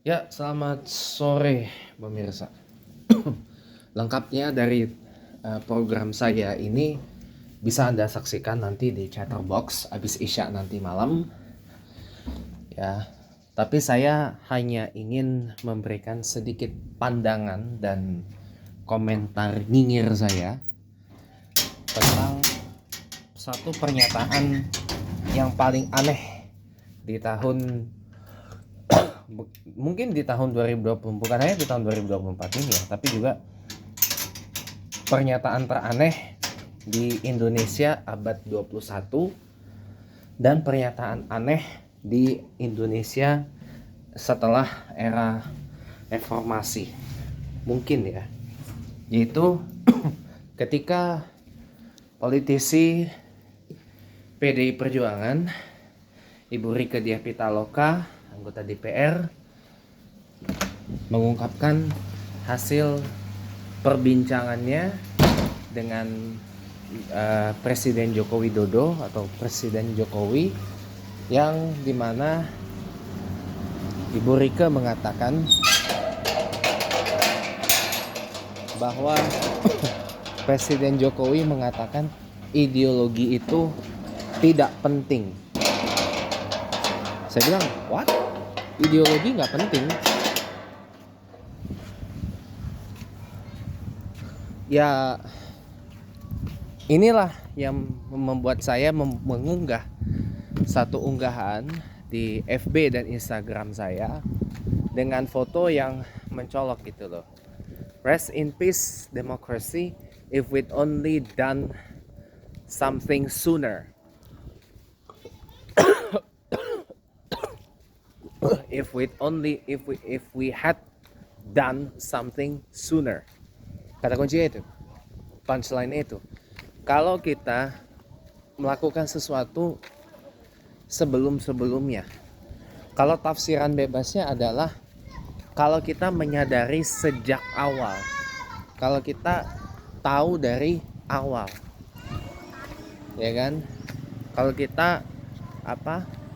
Ya, selamat sore pemirsa. Lengkapnya dari program saya ini bisa Anda saksikan nanti di Chatterbox abis Isya nanti malam. Ya, tapi saya hanya ingin memberikan sedikit pandangan dan komentar nyinyir saya tentang satu pernyataan yang paling aneh di tahun mungkin di tahun 2020, bukan hanya di tahun 2024 ini ya, tapi juga pernyataan teraneh di Indonesia abad 21 dan pernyataan aneh di Indonesia setelah era reformasi mungkin ya, yaitu ketika politisi PDI Perjuangan Ibu Rieke Diah Pitaloka, anggota DPR, mengungkapkan hasil perbincangannya dengan Presiden Joko Widodo atau Presiden Jokowi, yang dimana Ibu Rieke mengatakan bahwa Presiden Jokowi mengatakan ideologi itu tidak penting. Saya bilang, what? Ideologi nggak penting? Ya, inilah yang membuat saya mengunggah satu unggahan di FB dan Instagram saya dengan foto yang mencolok gitu loh. Rest in peace democracy if we'd only done something sooner. If we had done something sooner. Kata kuncinya itu, punchline itu. Kalau kita melakukan sesuatu sebelum-sebelumnya. Kalau tafsiran bebasnya adalah kalau kita menyadari sejak awal. Kalau kita tahu dari awal. Ya kan? Kalau kita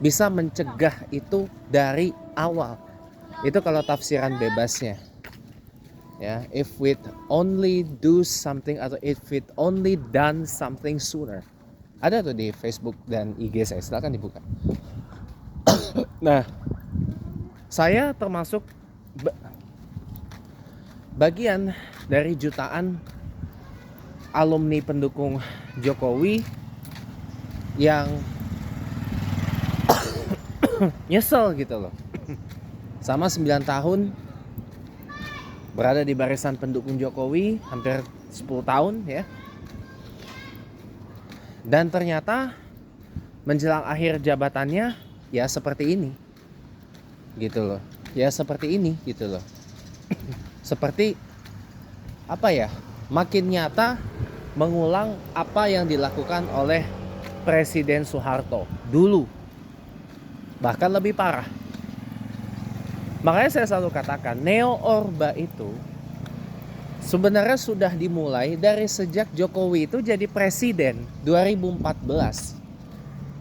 bisa mencegah itu dari awal. Itu kalau tafsiran bebasnya. Ya, if we'd only do something atau if we'd only done something sooner. Ada tuh di Facebook dan IG saya, silakan dibuka. Nah, saya termasuk bagian dari jutaan alumni pendukung Jokowi yang nyesel gitu loh. Sama 9 tahun berada di barisan pendukung Jokowi, hampir 10 tahun ya. Dan ternyata menjelang akhir jabatannya ya seperti ini. Gitu loh. Ya seperti ini gitu loh. Seperti makin nyata mengulang apa yang dilakukan oleh Presiden Soeharto dulu. Bahkan lebih parah. Makanya saya selalu katakan neo-orba itu sebenarnya sudah dimulai dari sejak Jokowi itu jadi presiden 2014.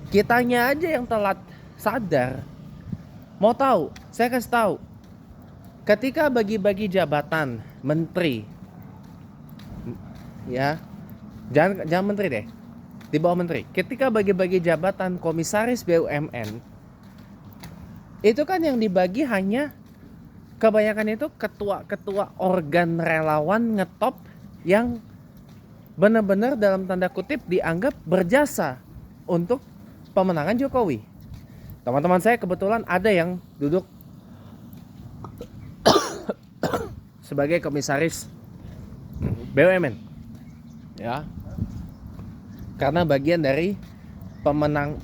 Kitanya aja yang telat sadar. Mau tahu? Saya kasih tahu. Ketika bagi-bagi jabatan menteri, ya, jangan menteri deh, di bawah menteri. Ketika bagi-bagi jabatan komisaris BUMN, itu kan yang dibagi hanya kebanyakan itu ketua-ketua organ relawan ngetop yang benar-benar dalam tanda kutip dianggap berjasa untuk pemenangan Jokowi. Teman-teman saya kebetulan ada yang duduk sebagai komisaris BUMN, ya, karena bagian dari pemenang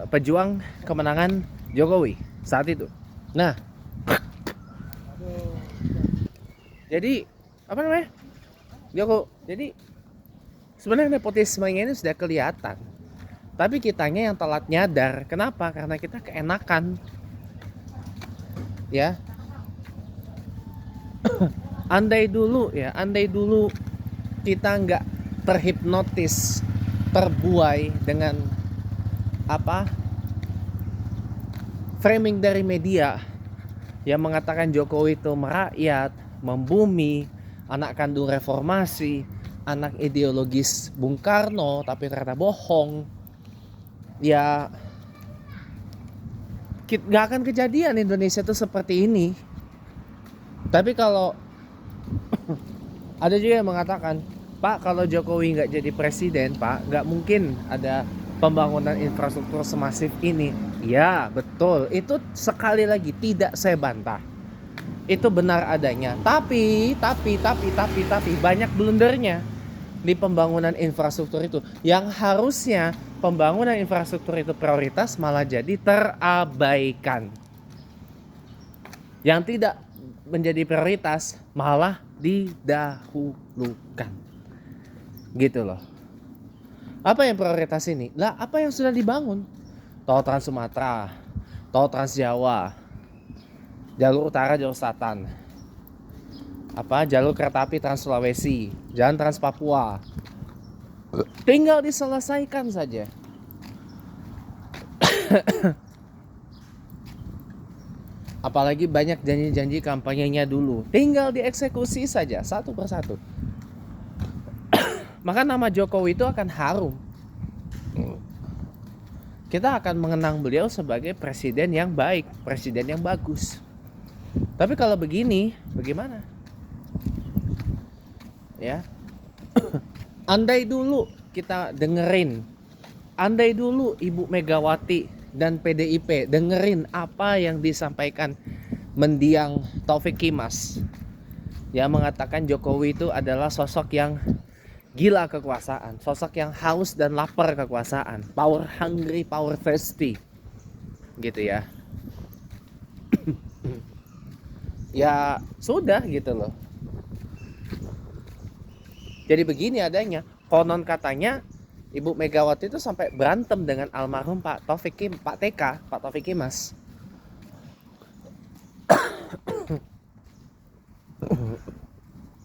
pejuang kemenangan Jokowi saat itu. Nah, jadi jadi sebenarnya nepotisme ini sudah kelihatan, tapi kitanya yang telat nyadar. Kenapa? Karena kita keenakan, ya. Andai dulu kita nggak terhipnotis, terbuai dengan framing dari media yang mengatakan Jokowi itu merakyat, membumi, anak kandung reformasi, anak ideologis Bung Karno, tapi ternyata bohong. Ya nggak akan kejadian Indonesia tuh seperti ini. Tapi kalau ada juga yang mengatakan, Pak, kalau Jokowi nggak jadi presiden, Pak, nggak mungkin ada pembangunan infrastruktur semasif ini. Ya, betul. Itu sekali lagi tidak saya bantah. Itu benar adanya. Tapi banyak blundernya di pembangunan infrastruktur itu. Yang harusnya pembangunan infrastruktur itu prioritas malah jadi terabaikan. Yang tidak menjadi prioritas malah didahulukan. Gitu loh. Apa yang prioritas ini? Lah, apa yang sudah dibangun? Tol Trans Sumatera, Tol Trans Jawa, jalur utara, jalur selatan, jalur kereta api Trans Sulawesi, jalan Trans Papua. Tinggal diselesaikan saja. Apalagi banyak janji-janji kampanyenya dulu. Tinggal dieksekusi saja satu persatu. Maka nama Jokowi itu akan harum. Kita akan mengenang beliau sebagai presiden yang baik, presiden yang bagus. Tapi kalau begini, bagaimana? Ya. Andai dulu kita dengerin, andai dulu Ibu Megawati dan PDIP dengerin apa yang disampaikan mendiang Taufik Kimas, yang mengatakan Jokowi itu adalah sosok yang gila kekuasaan, sosok yang haus dan lapar kekuasaan, power hungry, power thirsty, gitu ya. Ya sudah gitu loh. Jadi begini adanya, konon katanya Ibu Megawati itu sampai berantem dengan almarhum Pak Taufik Kimas.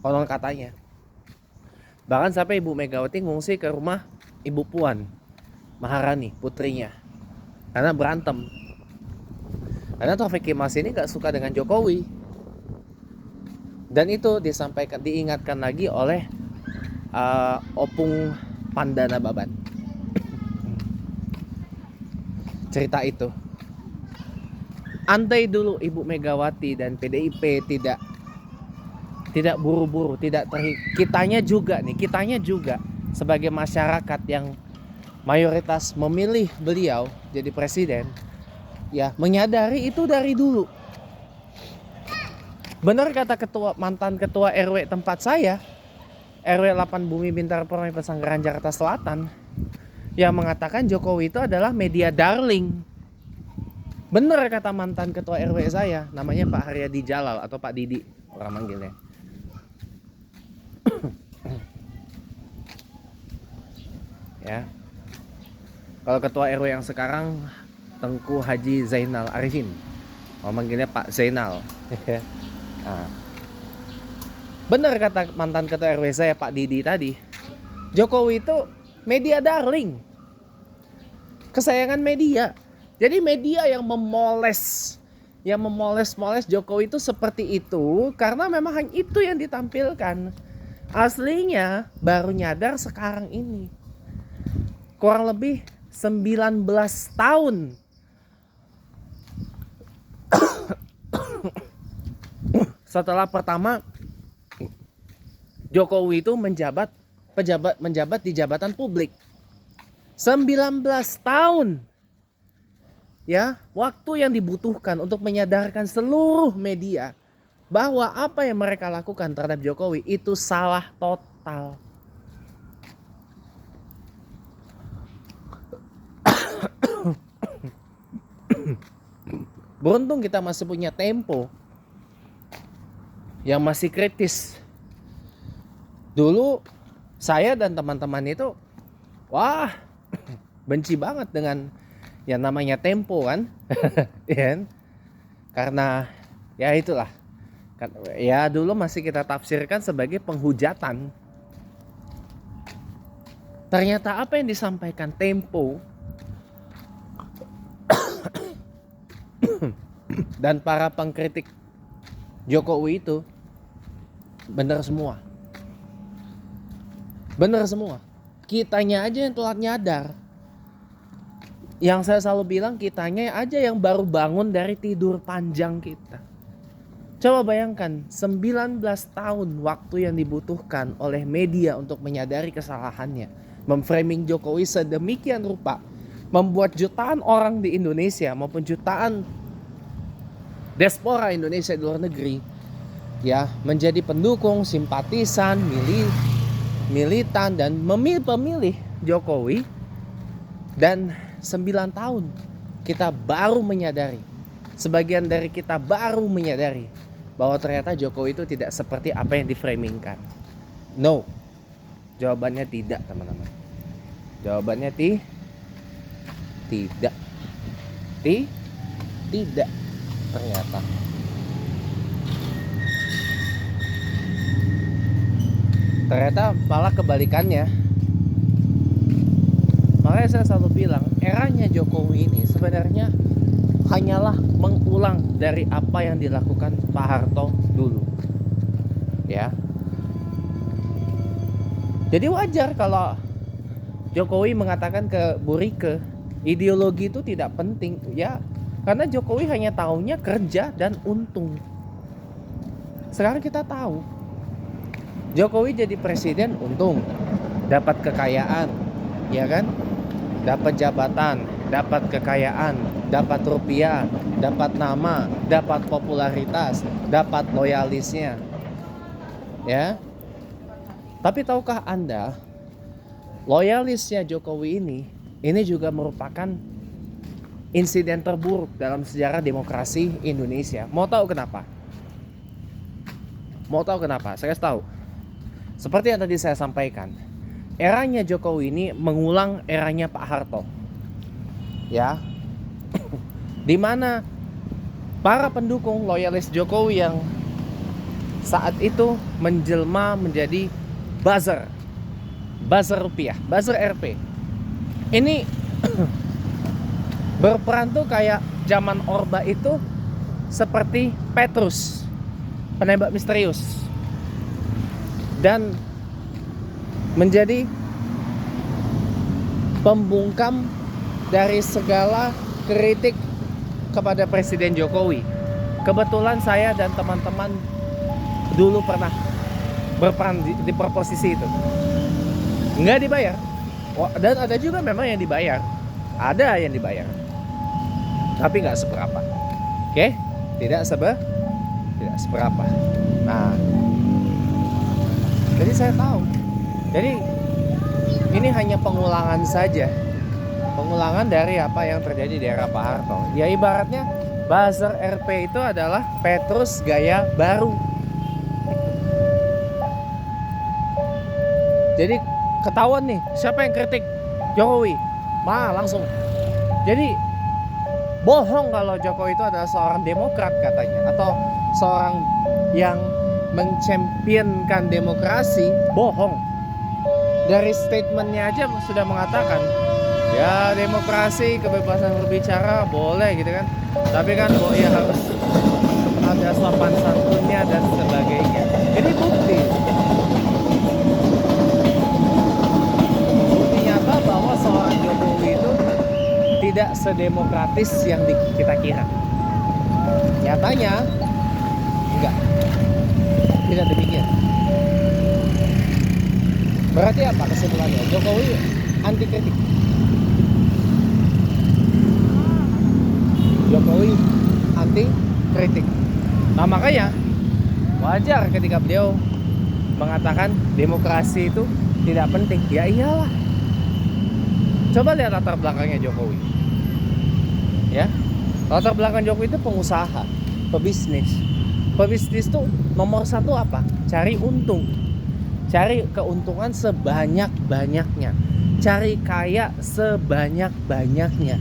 Konon katanya. Bahkan sampai Ibu Megawati ngungsi ke rumah Ibu Puan Maharani, putrinya, karena berantem. Karena Taufik Kimas ini gak suka dengan Jokowi. Dan itu disampaikan, diingatkan lagi oleh Opung Pandana Baban. Cerita itu. Andai dulu Ibu Megawati dan PDIP tidak buru-buru, kitanya juga sebagai masyarakat yang mayoritas memilih beliau jadi presiden, ya menyadari itu dari dulu. Benar kata mantan ketua RW tempat saya, RW 8 Bumi Bintaro Permai Pesanggerahan Jakarta Selatan, yang mengatakan Jokowi itu adalah media darling. Benar kata mantan ketua RW saya, namanya Pak Haryadi Jalal atau Pak Didi orang manggilnya. Ya. Kalau ketua RW yang sekarang Tengku Haji Zainal Arifin, manggilnya Pak Zainal. Nah, benar kata mantan ketua RW saya Pak Didi tadi, Jokowi itu media darling, kesayangan media. Jadi media yang memoles Jokowi itu seperti itu karena memang itu yang ditampilkan. Aslinya baru nyadar sekarang ini, kurang lebih 19 tahun setelah pertama Jokowi itu menjabat di jabatan publik. 19 tahun. Ya, waktu yang dibutuhkan untuk menyadarkan seluruh media bahwa apa yang mereka lakukan terhadap Jokowi itu salah total. Beruntung kita masih punya Tempo yang masih kritis. Dulu saya dan teman-teman itu benci banget dengan yang namanya Tempo kan. Karena ya itulah. Ya dulu masih kita tafsirkan sebagai penghujatan. Ternyata apa yang disampaikan Tempo Dan para pengkritik Jokowi itu benar semua. Benar semua. Kitanya aja yang telat nyadar. Yang saya selalu bilang, kitanya aja yang baru bangun dari tidur panjang kita. Coba bayangkan 19 tahun waktu yang dibutuhkan oleh media untuk menyadari kesalahannya. Memframing Jokowi sedemikian rupa, membuat jutaan orang di Indonesia maupun jutaan diaspora Indonesia di luar negeri ya menjadi pendukung, simpatisan, militan dan pemilih Jokowi. Dan 9 tahun kita baru menyadari, sebagian dari kita baru menyadari bahwa ternyata Jokowi itu tidak seperti apa yang diframingkan. No, jawabannya tidak, teman-teman. Jawabannya tidak ternyata. Ternyata malah kebalikannya. Makanya saya selalu bilang, eranya Jokowi ini sebenarnya hanyalah mengulang dari apa yang dilakukan Pak Harto dulu. Ya. Jadi wajar kalau Jokowi mengatakan ke Bu Rike, ideologi itu tidak penting, ya. Karena Jokowi hanya tahunya kerja dan untung. Sekarang kita tahu, Jokowi jadi presiden untung, dapat kekayaan, ya kan? Dapat jabatan, dapat kekayaan, dapat rupiah, dapat nama, dapat popularitas, dapat loyalisnya. Ya. Tapi tahukah Anda, loyalisnya Jokowi ini juga merupakan insiden terburuk dalam sejarah demokrasi Indonesia. Mau tahu kenapa? Saya kasih tahu. Seperti yang tadi saya sampaikan, eranya Jokowi ini mengulang eranya Pak Harto. Ya. Di mana para pendukung loyalis Jokowi yang saat itu menjelma menjadi buzzer rupiah, buzzer RP. Ini berperan tuh kayak zaman Orba itu seperti Petrus, penembak misterius, dan menjadi pembungkam dari segala kritik kepada Presiden Jokowi. Kebetulan saya dan teman-teman dulu pernah berperan di posisi itu. Nggak dibayar. Dan ada juga memang yang dibayar. Ada yang dibayar. Tapi nggak seberapa. Oke? Tidak seberapa. Nah, jadi saya tahu. Jadi ini hanya pengulangan saja. Pengulangan dari apa yang terjadi di era Pak Harto. Ya ibaratnya buzzer RP itu adalah Petrus gaya baru. Jadi ketahuan nih siapa yang kritik Jokowi, langsung. Jadi bohong kalau Jokowi itu adalah seorang demokrat katanya, atau seorang yang menchampionkan demokrasi. Bohong. Dari statementnya aja sudah mengatakan, ya demokrasi, kebebasan berbicara boleh gitu kan, tapi kan ya harus ada sopan santunnya dan sebagainya. Jadi bukti nyata bahwa seorang Jokowi itu tidak sedemokratis yang kita kira. Nyatanya enggak, tidak demikian. Berarti apa kesimpulannya? Jokowi anti kritik. Jokowi anti kritik. Nah makanya wajar ketika beliau mengatakan demokrasi itu tidak penting. Ya iyalah. Coba lihat latar belakangnya Jokowi. Ya, latar belakang Jokowi itu pengusaha, pebisnis. Pebisnis itu nomor satu apa? Cari untung. Cari keuntungan sebanyak-banyaknya. Cari kaya sebanyak-banyaknya.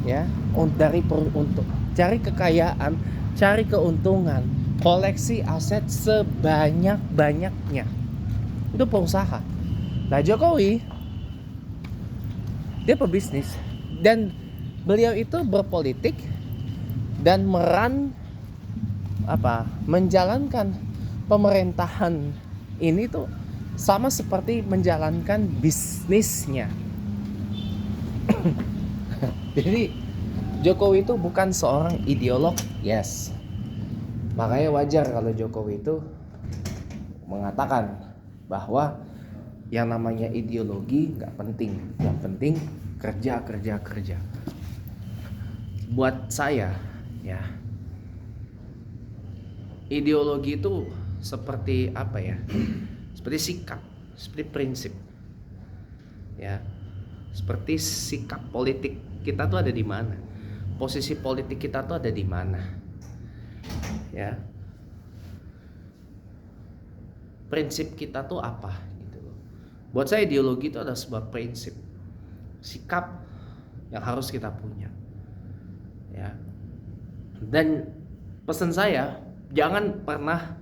Ya, untuk cari kekayaan, cari keuntungan, koleksi aset sebanyak-banyaknya. Itu pengusaha. Nah, Jokowi dia pebisnis, dan beliau itu berpolitik dan menjalankan pemerintahan ini tuh sama seperti menjalankan bisnisnya. Jadi Jokowi itu bukan seorang ideolog, yes. Makanya wajar kalau Jokowi itu mengatakan bahwa yang namanya ideologi nggak penting, yang penting kerja. Buat saya, ya, ideologi itu seperti apa ya? Seperti sikap, seperti prinsip, ya, seperti sikap politik kita tuh ada di mana, posisi politik kita tuh ada di mana, ya, prinsip kita tuh apa gitu loh. Buat saya ideologi itu adalah sebuah prinsip, sikap yang harus kita punya, ya. Dan pesan saya, jangan pernah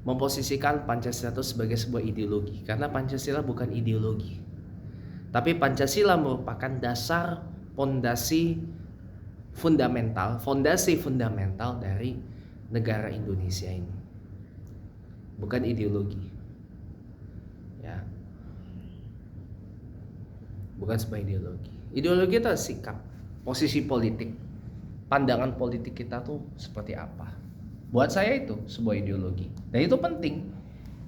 memposisikan Pancasila itu sebagai sebuah ideologi, karena Pancasila bukan ideologi, tapi Pancasila merupakan dasar fondasi fundamental dari negara Indonesia ini, bukan ideologi, ya, bukan sebuah ideologi. Ideologi itu sikap, posisi politik, pandangan politik kita tuh seperti apa. Buat saya itu sebuah ideologi, dan itu penting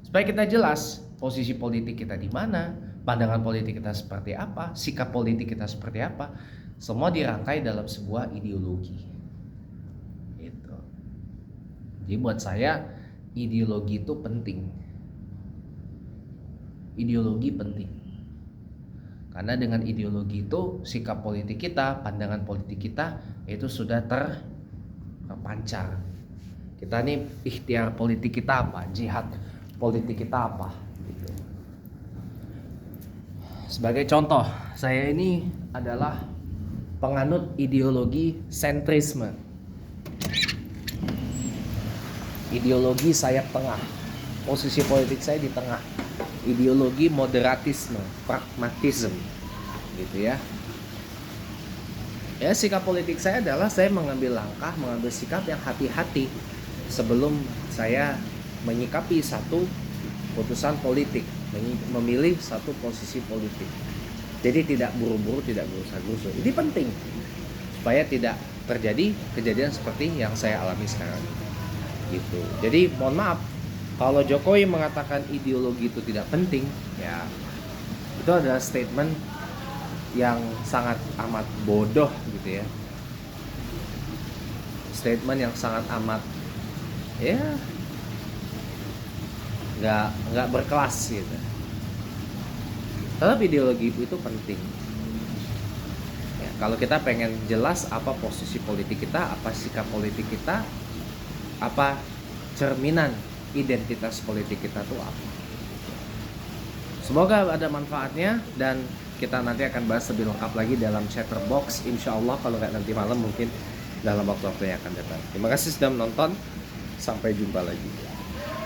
supaya kita jelas posisi politik kita di mana, pandangan politik kita seperti apa, sikap politik kita seperti apa. Semua dirangkai dalam sebuah ideologi. Gitu. Jadi buat saya ideologi itu penting. Ideologi penting. Karena dengan ideologi itu sikap politik kita, pandangan politik kita itu sudah terpancar. Kita nih ikhtiar politik kita apa, jihad politik kita apa gitu. Sebagai contoh, saya ini adalah penganut ideologi sentrisme, ideologi sayap tengah, posisi politik saya di tengah, ideologi moderatisme, pragmatisme gitu ya. Ya, sikap politik saya adalah saya mengambil langkah, mengambil sikap yang hati-hati sebelum saya menyikapi satu putusan politik, memilih satu posisi politik. Jadi tidak buru-buru, tidak gerusa-gerusu. Ini penting supaya tidak terjadi kejadian seperti yang saya alami sekarang gitu. Jadi mohon maaf kalau Jokowi mengatakan ideologi itu tidak penting, ya itu adalah statement yang sangat amat bodoh gitu ya. Statement yang sangat amat ya nggak berkelas gitu. Tetap ideologi itu penting. Ya, kalau kita pengen jelas apa posisi politik kita, apa sikap politik kita, apa cerminan identitas politik kita tuh apa. Semoga ada manfaatnya dan kita nanti akan bahas lebih lengkap lagi dalam Chatterbox, insya Allah. Kalau nggak nanti malam, mungkin dalam waktu-waktu yang akan datang. Terima kasih sudah menonton. Sampai jumpa lagi.